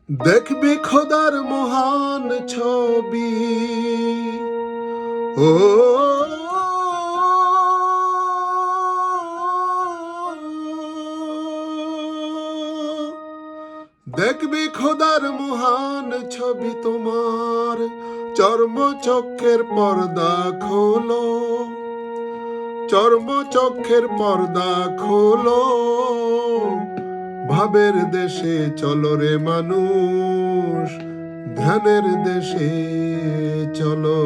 দেখবি খোদার মহান ছবি। ও দেখবি খোদার মহান ছবি, তোমার চর্মচক্ষের পর্দা খোলো, চর্মচক্ষের পর্দা খোলো। ভাবের দেশে চলো রে মানুষ, ধ্যানের দেশে চলো।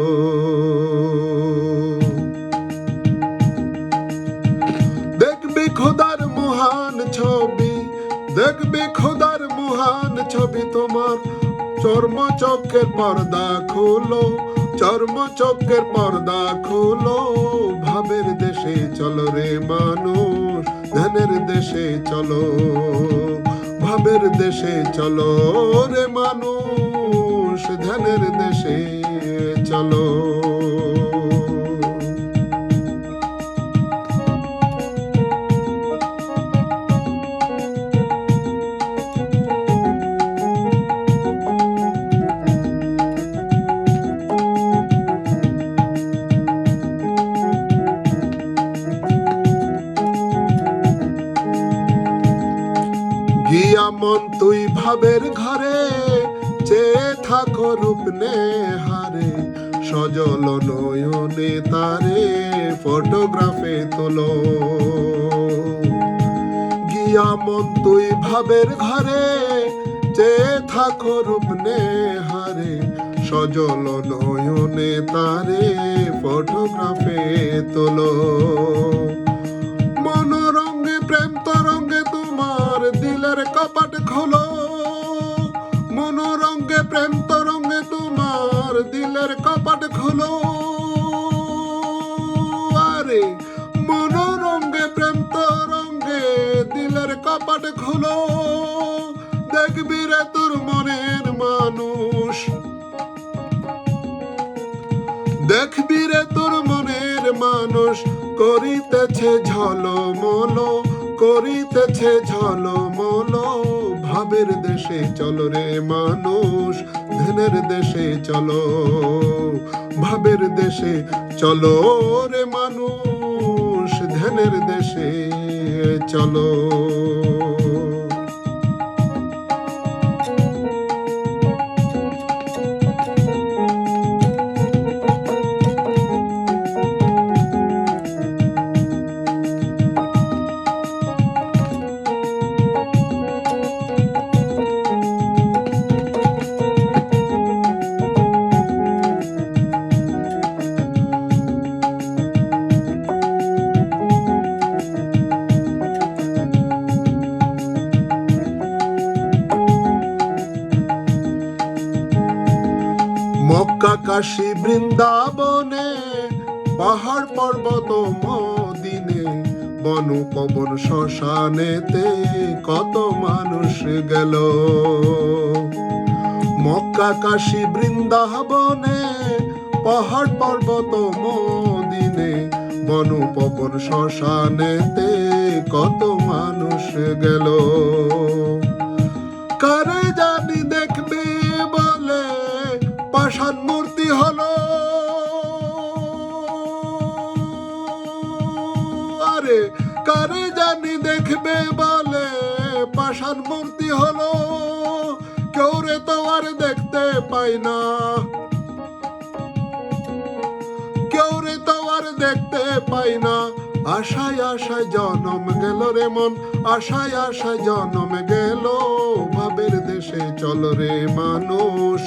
দেখবি খোদার মহান ছবি, দেখবি খোদার মহান ছবি, তোমার চর্মচক্ষের পর্দা খোলো, চর্মচক্ষের পর্দা খোলো। ভাবের দেশে চলো রে মানুষ, ধ্যানের দেশে চলো। ভাবের দেশে চলো রে মানুষ, ধ্যানের দেশে চলো। গিয়া মন তুই ভাবের ঘরে, চেয়ে থাকো রূপ নেহারে। সজল নয়নে তারে ফটোগ্রাফে তোলো। গিয়া মন তুই ভাবের ঘরে, চেয়ে থাকো রূপ নেহারে। সজল নয়নে তারে ফটোগ্রাফে তোলো। মনোরঙ্গে প্রেম তরঙ্গে তোমার দিলের কপাট খোলো। মনোরঙ্গে প্রেম তরঙ্গে তোমার দিলের কপাট খোলো। আরে মনোরঙ্গে প্রেম তরঙ্গে দিলের কপাট খোলো। দেখবি রে তোর মনের মানুষ, দেখবি রে তোর মনের মানুষ করিতেছে ঝলমলো, করিতেছে ঝলমলো। ভাবের দেশে চলো রে মানুষ, ধ্যানের দেশে চলো। ভাবের দেশে চলো রে মানুষ, ধ্যানের দেশে চলো। মক্কা কাশী বৃন্দাবনে, পাহাড় পর্বত মদিনে, বন পবন শ্মশানেতে কত মানুষ গেল। মক্কা কাশী বৃন্দাবনে, পাহাড় পর্বত মদিনে, বন পবন শ্মশানেতে কত মানুষ গেল। কারে জানি দেখবে বলে পাষাণ মূর্তি হলো। আরে কারে জানি দেখবে বলে পাষাণ মূর্তি হলো। কেউ রে তো আর দেখতে পাই না, কেউ রে তো আর দেখতে পাই না। আশায় আশায় জনম গেল রে মন, আশায় আশায় জনম গেল। ভাবের দেশে চলো রে মানুষ,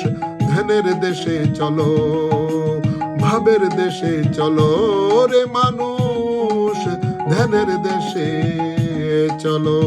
ধ্যানের দেশে চলো। ভাবের দেশে চলো রে মানুষ, ধ্যানের দেশে চলো।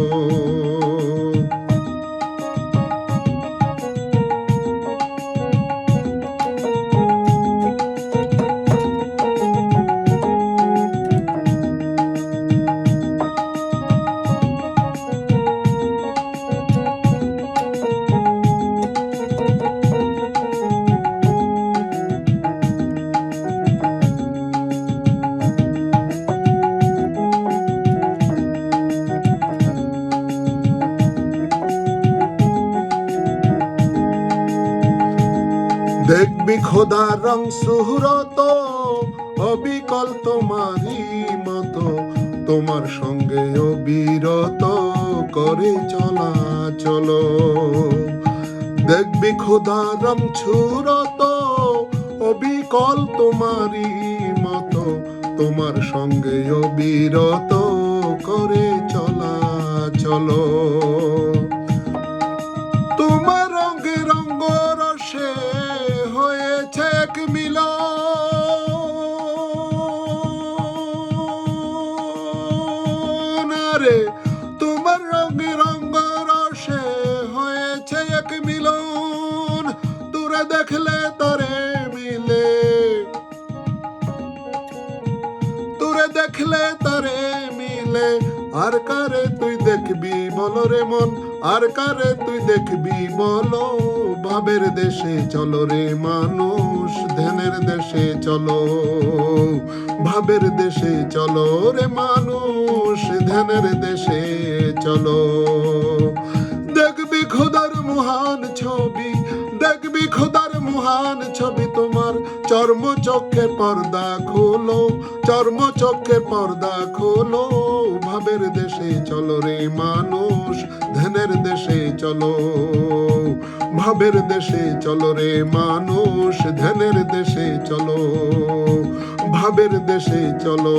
দেখবি খোদা রং সুহরত অবিকল তোমারই মতো, তোমার সঙ্গে অবিরত করে চলা চলো। দেখবি খোদা রং সুরত অবিকল তোমারই মতো, তোমার সঙ্গে অবিরত করে চলা চলো। তোমার রঙে রঙ্গ রসে হয়েছে এক মিলন রে, তোমার রঙে রঙ্গ রসে হয়েছে এক মিলন। তোরে দেখলে তারে মিলে, তোরে দেখলে তারে মিলে, আর কারে তুই দেখবি বলো রে মন, আর কারে তুই দেখবি বলো। ভাবের দেশে চলো রে মানুষ, ধ্যানের দেশে চলো। ভাবের দেশে চলো রে মানুষ, ধ্যানের দেশে চলো। দেখবি খোদার মহান ছবি, দেখবি খোদার মহান ছবি, তোমার চর্ম চোখে পর্দা খোলো, চর্ম চোখে পর্দা খোলো। ভাবের দেশে চলো রে মানুষ, ধ্যানের দেশে চলো। ভাবের দেশে চলো রে মানুষ, ধ্যানের দেশে চলো। ভাবের দেশে চলো